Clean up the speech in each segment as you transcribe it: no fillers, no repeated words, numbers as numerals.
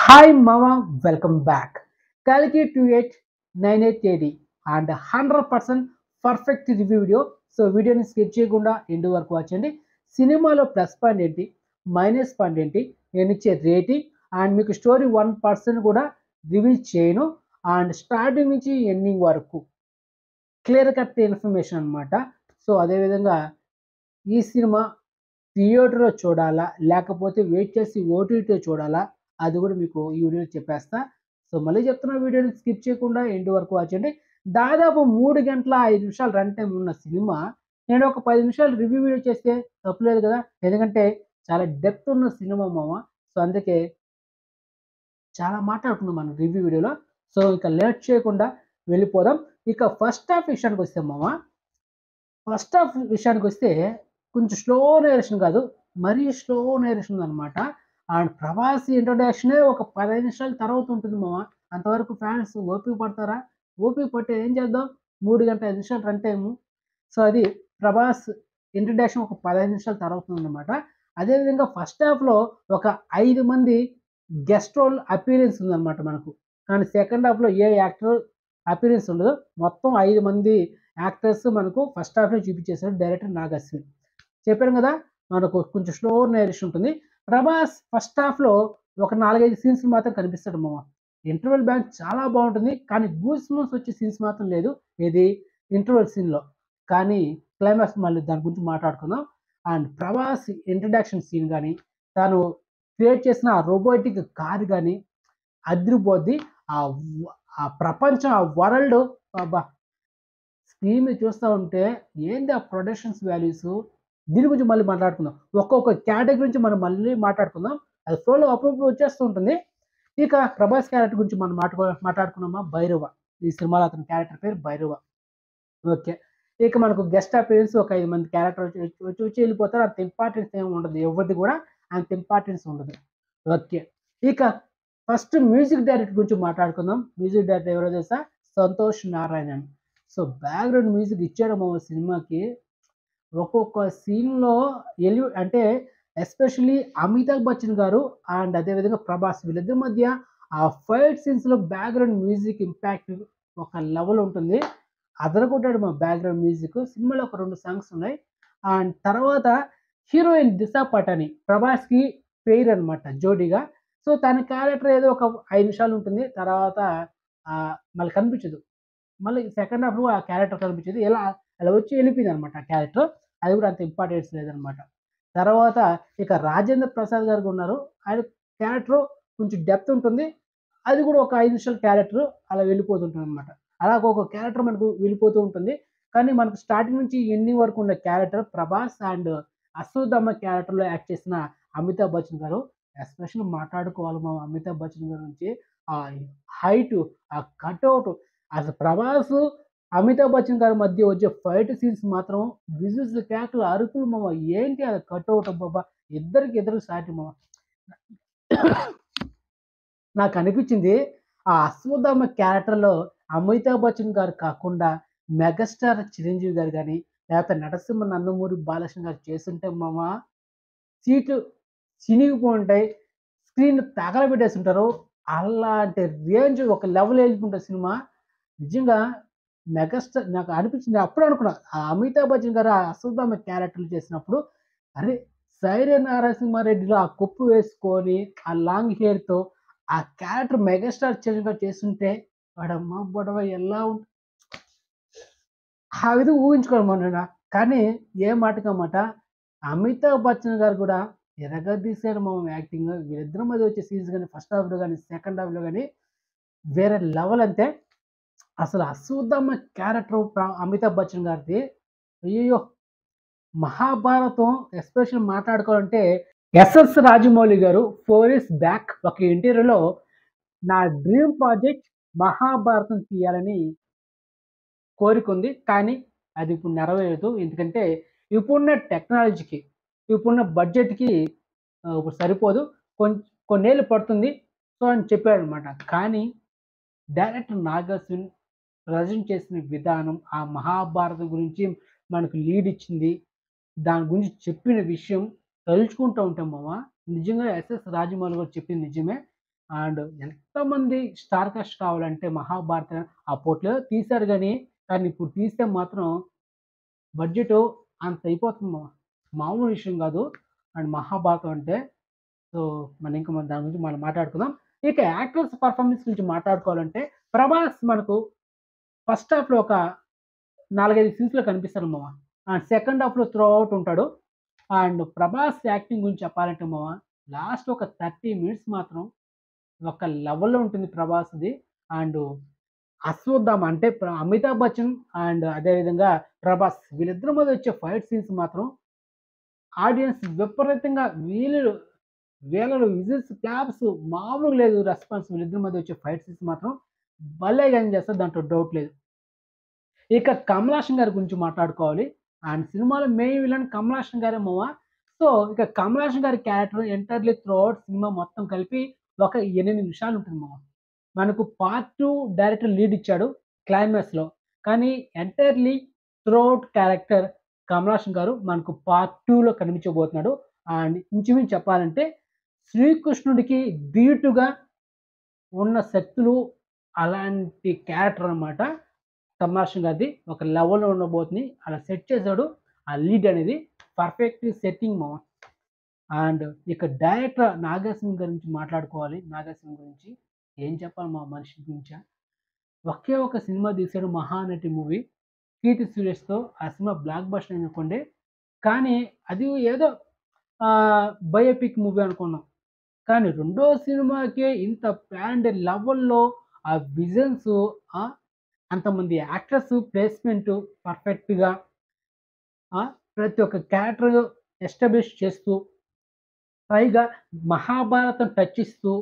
Hi Mama, welcome back. Kalki 289880 and 100% perfect review video. So వీడియోని skip చేయకుండా end వరకు వచ్చండి. సినిమాలో ప్లస్ పాయింట్ ఏంటి, మైనస్ పాయింట్ ఏంటి, నేను ఇచ్చే రేటింగ్ అండ్ మీకు స్టోరీ 1% కూడా రివీల్ చేయను. అండ్ స్టార్టింగ్ నుంచి ఎండింగ్ వరకు క్లియర్ కట్ ఇన్ఫర్మేషన్ అనమాట. సో అదేవిధంగా ఈ సినిమా థియేటర్లో చూడాలా లేకపోతే వెయిట్ చేసి ఓటీటీలో చూడాలా అది కూడా మీకు ఈ వీడియోలో చెప్పేస్తా. సో మళ్ళీ చెప్తున్న వీడియోని స్కిప్ చేయకుండా ఎండ్ వరకు వచ్చండి. దాదాపు 3 గంటల 5 నిమిషాలు రన్ టైం ఉన్న సినిమా నేను ఒక 10 నిమిషాలు రివ్యూ వీడియో చేస్తే తప్పులేదు కదా, ఎందుకంటే చాలా డెప్త్ ఉన్న సినిమా మామ. సో అందుకే చాలా మాట్లాడుకుందాం మనం రివ్యూ వీడియోలో. సో ఇక లేట్ చేయకుండా వెళ్ళిపోదాం. ఇక ఫస్ట్ హాఫ్ విషయానికి వస్తే మామ, ఫస్ట్ హాఫ్ విషయానికి వస్తే కొంచెం స్లో నేరేషన్ కాదు, మరీ స్లో నేరేషన్ అనమాట. అండ్ ప్రభాస్ ఇంట్రొడక్షనే ఒక 15 నిమిషాల తర్వాత ఉంటుంది మామ. అంతవరకు ఫ్యాన్స్ ఓపిక పడతారా? ఓపిక పట్టే ఏం చేద్దాం, 3 గంటల 5 నిమిషాలు రన్ టైము. సో అది ప్రభాస్ ఇంట్రొడక్షన్ ఒక 15 నిమిషాల తర్వాత ఉందన్నమాట. అదేవిధంగా ఫస్ట్ హాఫ్లో ఒక 5 మంది గెస్ట్ రోల్ అపీరెన్స్ ఉందన్నమాట మనకు. కానీ సెకండ్ హాఫ్లో ఏ యాక్టర్ అపీరెన్స్ ఉండదు. మొత్తం 5 మంది యాక్టర్స్ మనకు ఫస్ట్ హాఫ్లో చూపించేశారు డైరెక్టర్ నాగ్ అశ్విన్. చెప్పాను కదా, మనకు కొంచెం స్లో నేరేషన్ ఉంటుంది. ప్రభాస్ ఫస్ట్ హాఫ్లో ఒక 4-5 సీన్స్ మాత్రం కనిపిస్తాడు మామ. ఇంటర్వెల్ బ్యాంక్ చాలా బాగుంటుంది, కానీ గూస్ బంప్స్ వచ్చే సీన్స్ మాత్రం లేదు. ఇది ఇంటర్వెల్ సీన్లో. కానీ క్లైమాక్స్ మళ్ళీ దాని గురించి మాట్లాడుకుందాం. అండ్ ప్రభాస్ ఇంట్రడక్షన్ సీన్ కానీ, తాను క్రియేట్ చేసిన ఆ రోబోటిక్ కార్ కానీ అదిరిపోద్ది. ఆ ఆ ప్రపంచం, ఆ వరల్డ్, అబ్బా స్క్రీన్ మీద చూస్తూ ఉంటే ఏంది ఆ ప్రొడక్షన్స్ వాల్యూస్. దీని గురించి మళ్ళీ మాట్లాడుకుందాం. ఒక్కొక్క కేటగిరీ గురించి మనం మళ్ళీ మాట్లాడుకుందాం. అది ఫ్లోలో అప్పుడప్పుడు వచ్చేస్తూ ఉంటుంది. ఇక ప్రభాస్ క్యారెక్టర్ గురించి మనం మాట్లాడుకున్నామా, భైరవ. ఈ సినిమాలో అతని క్యారెక్టర్ పేరు భైరవ. ఓకే. ఇక మనకు గెస్ట్ అపియరెన్స్ ఒక 5 మంది క్యారెక్టర్ వచ్చి వెళ్ళిపోతారు. అంత ఇంపార్టెన్స్ ఏమి ఉండదు. ఎవరిది కూడా అంత ఇంపార్టెన్స్ ఉండదు. ఓకే. ఇక ఫస్ట్ మ్యూజిక్ డైరెక్టర్ గురించి మాట్లాడుకుందాం. మ్యూజిక్ డైరెక్టర్ ఎవరో తెలుసా? Santosh Narayanan. So background music ఇచ్చాడు మా సినిమాకి. ఒక్కొక్క సీన్‌లో అంటే ఎస్పెషల్లీ అమితాబ్ బచ్చన్ గారు అండ్ అదేవిధంగా ప్రభాస్ వీళ్ళిద్దరి మధ్య ఆ ఫైట్ సీన్స్‌లో బ్యాక్‌గ్రౌండ్ మ్యూజిక్ ఇంపాక్ట్ ఒక లెవెల్ ఉంటుంది. అదరగొట్టాడు మా బ్యాక్‌గ్రౌండ్ మ్యూజిక్. సినిమాలో ఒక 2 సాంగ్స్ ఉన్నాయి. అండ్ తర్వాత హీరోయిన్ దిశా పటాని ప్రభాస్‌కి పెయిర్ అనమాట జోడీగా. సో తన క్యారెక్టర్ ఏదో ఒక 5 నిమిషాలు ఉంటుంది. తర్వాత మళ్ళీ కనిపించదు. మళ్ళీ సెకండ్ హాఫ్‌లో ఆ క్యారెక్టర్ కనిపించేది. అలా వచ్చి వెళ్ళిపోయిందనమాట ఆ క్యారెక్టర్. అది కూడా అంత ఇంపార్టెన్స్ లేదనమాట. తర్వాత ఇక రాజేంద్ర ప్రసాద్ గారు ఉన్నారు. ఆయన క్యారెక్టర్ కొంచెం డెప్త్ ఉంటుంది. అది కూడా ఒక 5 నిమిషాల క్యారెక్టర్ అలా వెళ్ళిపోతుంటుందనమాట. అలా ఒక్కొక్క క్యారెక్టర్ మనకు వెళ్ళిపోతూ ఉంటుంది. కానీ మనకు స్టార్టింగ్ నుంచి ఎండింగ్ వరకు ఉన్న క్యారెక్టర్ ప్రభాస్ అండ్ అశ్వత్థామ క్యారెక్టర్‌లో యాక్ట్ చేసిన అమితాబ్ బచ్చన్ గారు. ఎస్పెషల్లీ మాట్లాడుకోవాలి మనం అమితాబ్ బచ్చన్ గారి గురించి. ఆ హైటు, ఆ కటౌట్, అసలు ప్రభాస్, అమితాబ్ బచ్చన్ గారి మధ్య వచ్చే ఫైట్ సీన్స్ మాత్రం విజిల్స్, కేకలు, అరుపులు మామ. ఏంటి అది కటౌట్ అబ్బబ్బా! ఇద్దరికి ఇద్దరు సాటి మామ. నాకు అనిపించింది ఆ అశ్వత్థామ క్యారెక్టర్‌లో అమితాబ్ బచ్చన్ గారు కాకుండా మెగాస్టార్ చిరంజీవి గారు గాని, లేకపోతే నటసింహ నందమూరి బాలకృష్ణ గారు చేసుంటే మామ సీట్లు చినిగిపోయుంటాయి. స్క్రీన్ తగలబెట్టేసుంటారు. అలాంటి రేంజ్ ఒక లెవెల్ ఎళ్ళిపోయింటది సినిమా. నిజంగా మెగాస్టార్ నాకు అనిపించింది. అప్పుడే అనుకున్నా. ఆ అమితాబ్ బచ్చన్ గారు ఆ అశ్వత్థామ క్యారెక్టర్‌లు చేసినప్పుడు, అరే! 'సైరే నరసింహారెడ్డిలో' ఆ కొప్పు వేసుకొని, ఆ లాంగ్ హెయిర్‌తో ఆ క్యారెక్టర్ మెగాస్టార్ చిరంజీవి గారు చేసుంటే వాడమ్మ బొడవ ఎలా ఆ విధంగా ఊహించుకోనమాట. కానీ ఏ మాటకి ఆ మాట అమితాబ్ బచ్చన్ గారు కూడా ఇరగదీశారు మామ యాక్టింగ్. వీళ్ళిద్దరి మధ్య వచ్చే సీన్స్ గాని, ఫస్ట్ హాఫ్‌లో గాని, సెకండ్ హాఫ్‌లో గాని వేరే లెవెల్ అంతే. అసలు 'అశ్వత్థామ' క్యారెక్టర్ అమితాబ్ బచ్చన్ గారిది అయ్యయ్యో! మహాభారతం ఎస్పెషల్ మాట్లాడుకోవాలంటే 'ఎస్ఎస్ రాజమౌళి' గారు 4 ఇయర్స్ బ్యాక్ ఒక ఇంటర్వ్యూలో నా డ్రీమ్ ప్రాజెక్ట్ మహాభారతం తీయాలని కోరికుంది. కానీ అది ఇప్పుడు నెరవేరదు. ఎందుకంటే ఇప్పుడున్న టెక్నాలజీకి, ఇప్పుడున్న బడ్జెట్‌కి ఇప్పుడు సరిపోదు. కొం కొన్నేళ్ళు పడుతుంది. సో, అని చెప్పాడనమాట. కానీ డైరెక్టర్ నాగ్ అశ్విన్ ప్రజెంట్ చేసిన విధానం, ఆ మహాభారతం గురించి మనకు లీడ్ ఇచ్చింది. దాని గురించి చెప్పిన విషయం తలుచుకుంటూ ఉంటాం మామ. నిజంగా ఎస్ఎస్ రాజమౌళి గారు చెప్పింది నిజమే. అండ్ ఎంతమంది స్టార్ కాస్ట్ కావాలంటే మహాభారతం అప్పట్లో తీశారు గానీ, కానీ ఇప్పుడు తీస్తే మాత్రం బడ్జెట్ అంత అయిపోతుంది మామూలు విషయం గాదు. అండ్ మహాభారతం అంటే సో, మనం దాని గురించి మనం మాట్లాడుకుందాం. ఇక యాక్టర్స్ పెర్ఫార్మన్స్ గురించి మాట్లాడుకోవాలంటే 'ప్రభాస్' మనకు ఫస్ట్ హాఫ్‌లో ఒక 4, 5 సీన్స్‌లో కనిపిస్తాడు మామ. అండ్ సెకండ్ హాఫ్‌లో త్రూ అవుట్ ఉంటాడు. అండ్ 'ప్రభాస్' యాక్టింగ్ గురించి చెప్పాలంటే మామ లాస్ట్ ఒక 30 మినిట్స్ మాత్రం ఒక లెవెల్‌లో ఉంటుంది 'ప్రభాస్‌ది. అండ్ 'అశ్వత్థామ' అంటే అమితాబ్ బచ్చన్ అండ్ అదే విధంగా 'ప్రభాస్' వీళ్ళిద్దరి మధ్య వచ్చే ఫైట్ సీన్స్ మాత్రం ఆడియన్స్ విపరీతంగా వీళ్ళలో విజిల్స్, క్లాప్స్ మామూలుగా లేదు రెస్పాన్స్ వీళ్ళిద్దరి మధ్య వచ్చే ఫైట్ సీన్స్ మాత్రం భలే ఎంజాయ్ చేస్తారు. దాంట్లో డౌట్ లేదు. ఇక 'కమల్ హాసన్' గారి గురించి మాట్లాడుకోవాలి. అండ్ సినిమాలో మెయిన్ విలన్ 'కమల్ హాసన్' గారే మామ. సో, ఇక 'కమల్ హాసన్' గారి క్యారెక్టర్ ఎంటైర్‌లీ త్రూఅవుట్ సినిమా మొత్తం కలిపి ఒక 8 నిమిషాలు ఉంటుంది మామ. మనకు పార్ట్ 2 డైరెక్టర్ లీడ్ ఇచ్చాడు క్లైమాక్స్‌లో. కానీ entirely throughout character 'Kamal Haasan' గారు మనకు పార్ట్ 2లో కనిపించబోతున్నాడు. అండ్ ఇంచుమించు చెప్పాలంటే శ్రీకృష్ణుడికి ధీటుగా ఉన్న శక్తులు అలాంటి క్యారెక్టర్ అన్నమాట. 'కమల్ హాసన్' గారిది ఒక లెవెల్‌లో ఉండబోతుంది. అలా సెట్ చేసాడు. ఆ లీడ్ అనేది పర్ఫెక్ట్ సెట్టింగ్ మామ. అండ్ ఇక డైరెక్టర్ నాగార్జున గురించి మాట్లాడుకోవాలి. నాగార్జున గురించి ఏం చెప్పాలి మా మనిషి గురించా? ఒకే ఒక సినిమా తీశాడు 'మహానటి' మూవీ. 'కీర్తి సురేష్‌తో' ఆ సినిమా బ్లాక్ బస్టర్ అనుకోండి. కానీ అది ఏదో బయోపిక్ మూవీ అనుకున్నాం. కానీ రెండో సినిమాకే ఇంత ప్లాన్డ్ లెవెల్‌లో ఆ విజన్స్ ఆ! అంతమంది యాక్టర్స్ ప్లేస్‌మెంట్ పర్ఫెక్ట్‌గా ప్రతి ఒక్క క్యారెక్టర్ ఎస్టాబ్లిష్ చేస్తూ, పైగా మహాభారతం టచ్ ఇస్తూ,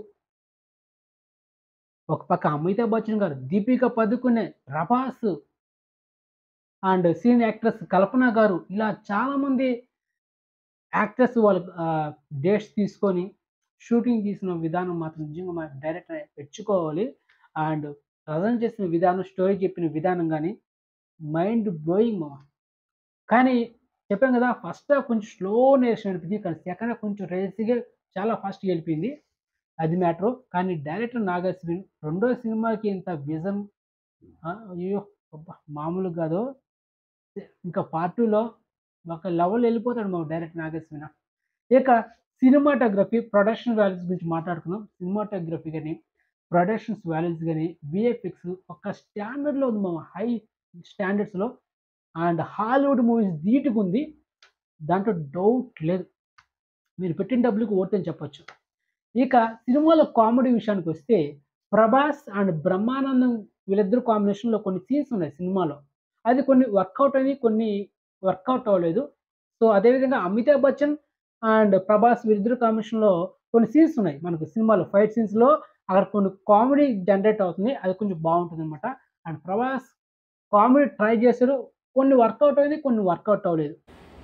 ఒక పక్క అమితాబ్ బచ్చన్ గారు, Deepika Padukone, Prabhas and senior actress Kalpana గారు ఇలా చాలామంది యాక్టర్స్ వాళ్ళు డేట్స్ తీసుకొని షూటింగ్ తీసిన విధానం మాత్రం నిజంగా మన డైరెక్టర్ మెచ్చుకోవాలి. అండ్ ప్రజెంట్ చేసిన విధానం, స్టోరీ చెప్పిన విధానం గాని మైండ్ బ్లోయింగ్ మామ. కానీ చెప్పాను గదా! ఫస్ట్ హాఫ్ కొంచెం స్లో నేరేషన్ అనిపించింది. కానీ సెకండ్ హాఫ్ కొంచెం రేస్‌గా చాలా ఫాస్ట్‌గా ఎళ్ళిపోయింది. అది మ్యాటరు. కానీ డైరెక్టర్ నాగార్జున రెండో సినిమాకి ఇంత విజన్ అయ్యో! అబ్బా! మామూలుగా గాదు. ఇంకా పార్ట్ 2లో ఒక లెవెల్ ఎళ్ళిపోతాడు మా డైరెక్టర్ నాగార్జున. ఇక సినిమాటోగ్రఫీ, ప్రొడక్షన్ వాల్యూస్ గురించి మాట్లాడుకుందాం. సినిమాటోగ్రఫీ గాని, ప్రొడక్షన్స్ వాల్యూస్ గాని, వీఎఫ్ఎక్స్ ఒక స్టాండర్డ్‌లో ఉంది మామ. హై స్టాండర్డ్స్‌లో అండ్ హాలీవుడ్ మూవీస్ ధీటుగుంది. దాంట్లో డౌట్ లేదు. మీరు పెట్టిన డబ్బులకి వర్త్ అని చెప్పొచ్చు. ఇక సినిమాలో కామెడీ విషయానికొస్తే 'ప్రభాస్' అండ్ 'బ్రహ్మానందం' వీళ్ళిద్దరు కాంబినేషన్‌లో కొన్ని సీన్స్ ఉన్నాయి సినిమాలో. అది కొన్ని వర్కౌట్ అయినయి, కొన్ని వర్కౌట్ అవ్వలేదు. సో, అదే విధంగా 'అమితాబ్ బచ్చన్' అండ్ 'ప్రభాస్' వీళ్ళిద్దరు కాంబినేషన్‌లో కొన్ని సీన్స్ ఉన్నాయి మనకు సినిమాలో. ఫైట్ సీన్స్‌లో అక్కడ కొన్ని కామెడీ జనరేట్ అవుతుంది. అది కొంచెం బావుంటుందనమాట. అండ్ 'ప్రభాస్' కామెడీ ట్రై చేశాడు. కొన్ని వర్కౌట్ అయింది, కొన్ని వర్కౌట్ అవ్వలేదు.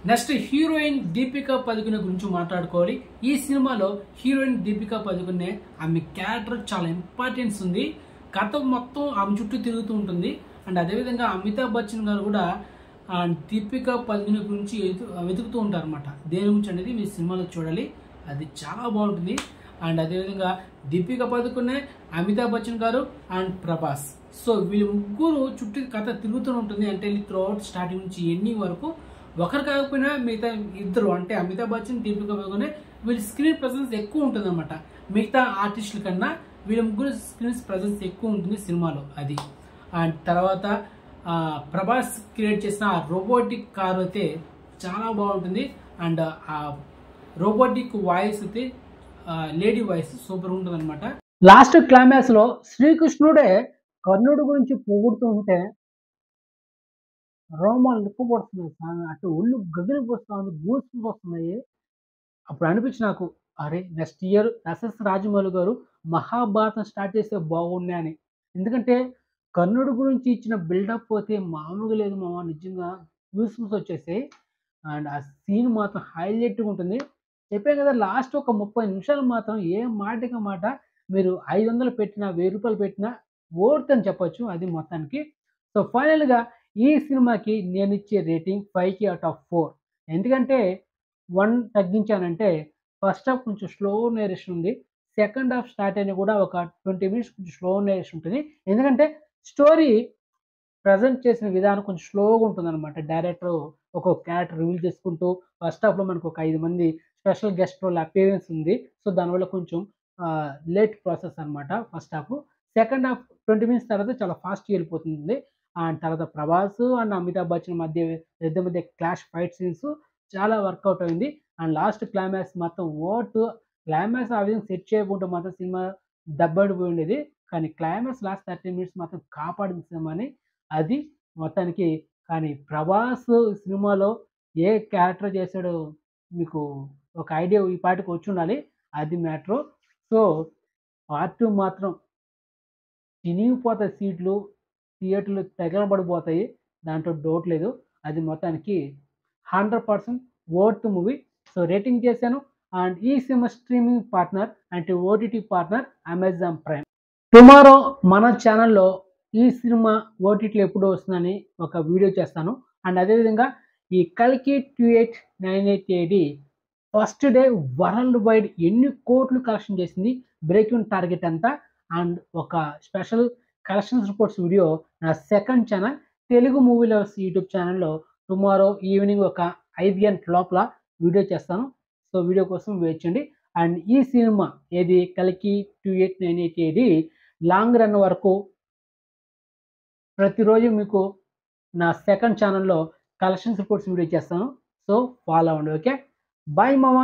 నెక్స్ట్ హీరోయిన్ 'దీపిక పదుకునే' గురించి మాట్లాడుకోవాలి. ఈ సినిమాలో హీరోయిన్ 'దీపిక పదుకునే' ఆమె క్యారెక్టర్ చాలా ఇంపార్టెన్స్ ఉంది. కథ మొత్తం ఆమె చుట్టూ తిరుగుతూ ఉంటుంది. అండ్ అదేవిధంగా అమితాబ్ బచ్చన్ గారు కూడా 'దీపిక పదుకునే' గురించి వెతుకుతూ ఉంటారనమాట. దేని గురించి అనేది మీ సినిమాలో చూడాలి. అది చాలా బాగుంటుంది. అండ్ అదేవిధంగా 'దీపిక పదుకునే', అమితాబ్ బచ్చన్ గారు అండ్ 'ప్రభాస్'. సో వీళ్ళు ముగ్గురు చుట్టూ కథ తిరుగుతూ ఉంటుంది. అంటే త్రూ అవుట్ స్టార్టింగ్ నుంచి ఎండింగ్ వరకు ఒకరు కాకపోయినా మిగతా ఇద్దరు అంటే అమితాబ్ బచ్చన్, దీపిక పదుకునే వీళ్ళ స్క్రీన్ ప్రెజెన్స్ ఎక్కువ ఉంటుందన్నమాట. మిగతా ఆర్టిస్టుల కన్నా వీళ్ళ ముగ్గురు స్క్రీన్ ప్రెజెన్స్ ఎక్కువ ఉంటుంది సినిమాలో అది. అండ్ తర్వాత ప్రభాస్ క్రియేట్ చేసిన ఆ రోబోటిక్ కార్ అయితే చాలా బాగుంటుంది. అండ్ ఆ రోబోటిక్ వాయిస్ అయితే లేడీ వాయిస్ సూపర్ ఉంటుంది అనమాట. లాస్ట్ క్లైమాక్స్ లో శ్రీకృష్ణుడే కర్ణుడి గురించి పొగుడుతూ ఉంటే రోమాలు నిప్పబడుతున్నాయి స్వామి. అటు ఒళ్ళు గగిలిపోస్తా ఉంది. గూస్ వస్తున్నాయి. అప్పుడు అనిపించి నాకు అరే! నెక్స్ట్ ఇయర్ ఎస్ఎస్ రాజమౌళి గారు మహాభారతం స్టార్ట్ చేస్తే బాగుండే అని. ఎందుకంటే కర్ణుడి గురించి ఇచ్చిన బిల్డప్ అయితే మామూలుగా లేదు మామ. నిజంగా గూస్ వచ్చేసాయి. అండ్ ఆ సీన్ మాత్రం హైలైట్‌గా ఉంటుంది. చెప్పాను కదా! లాస్ట్ ఒక 30 నిమిషాలు మాత్రం ఏ మాటకి మాట మీరు 500 పెట్టినా, రూ. 1000 పెట్టినా వర్త్ అని చెప్పొచ్చు. అది మొత్తానికి. సో, ఫైనల్‌గా ఈ సినిమాకి నేనిచ్చే రేటింగ్ 5కి ఔట్ ఆఫ్ 4. ఎందుకంటే 1 తగ్గించానంటే ఫస్ట్ హాఫ్ కొంచెం స్లో నేరేషన్ ఉంది. సెకండ్ హాఫ్ స్టార్ట్ అయినా కూడా ఒక 20 మినిట్స్ కొంచెం స్లోనెస్ ఉంటుంది. ఎందుకంటే స్టోరీ ప్రెజెంట్ చేసిన విధానం కొంచెం స్లోగా ఉంటుందనమాట. డైరెక్టర్ ఒక్కొక్క క్యారెక్టర్ రివీల్ చేసుకుంటూ ఫస్ట్ హాఫ్‌లో మనకు ఒక 5 మంది స్పెషల్ గెస్ట్ రోల్ అపియరెన్స్ ఉంది. సో, దానివల్ల కొంచెం లేట్ ప్రాసెస్ అనమాట first half. Second half 20 minutes తర్వాత చాలా ఫాస్ట్‌గా వెళ్ళిపోతుంది. అండ్ తర్వాత 'ప్రభాస్' అండ్ 'అమితాబ్ బచ్చన్' మధ్య ఇద్దరి మధ్య క్లాష్ ఫైట్ సీన్స్ చాలా వర్కౌట్ అయింది. అండ్ లాస్ట్ క్లైమాక్స్ మాత్రం క్లైమాక్స్ ఆ విధంగా సెట్ చేయకుంటే మాత్రం సినిమా దెబ్బడిపోయి ఉండేది. కానీ క్లైమాక్స్ లాస్ట్ 30 మినిట్స్ మాత్రం కాపాడింది సినిమాని. అది మొత్తానికి. కానీ 'ప్రభాస్' సినిమాలో ఏ క్యారెక్టర్ చేసాడో మీకు ఒక ఐడియా ఈ పాటికి వచ్చుండాలి. అది మ్యాటరు. సో, పార్ట్ 2 మాత్రం చినిగిపోతాయి సీట్లు. థియేటర్‌లు తగలబడిపోతాయి. దాంట్లో డౌట్ లేదు. అది మొత్తానికి 100% వర్త్ మూవీ. సో, రేటింగ్ చేశాను. అండ్ ఈ సినిమా స్ట్రీమింగ్ పార్ట్నర్ అంటే OTT partner Amazon prime. Tomorrow మన ఛానెల్‌లో ఈ సినిమా ఓటీటీలో ఎప్పుడు వస్తుందని ఒక వీడియో చేస్తాను. అండ్ అదేవిధంగా ఈ 'కల్కి 2898 ఏడీ' ఫస్ట్ డే వరల్డ్ వైడ్ ఎన్ని కోట్లు కలెక్షన్ చేసింది, బ్రేక్ ఈవెన్ టార్గెట్ ఎంత, అండ్ ఒక స్పెషల్ కలెక్షన్స్ రిపోర్ట్స్ వీడియో నా second channel Telugu movie lovers YouTube ఛానల్‌లో టుమారో ఈవినింగ్ ఒక 5 గంటల లోపల వీడియో చేస్తాను. సో, వీడియో కోసం వెయిట్ చేయండి. అండ్ ఈ సినిమా ఏది 'కల్కి 2898 ఏడీ' లాంగ్ రన్ వరకు ప్రతిరోజు మీకు నా సెకండ్ ఛానల్‌లో కలెక్షన్స్ రిపోర్ట్స్ వీడియో చేస్తాను. సో, ఫాలో అవ్వండి. ఓకే. బై మామ.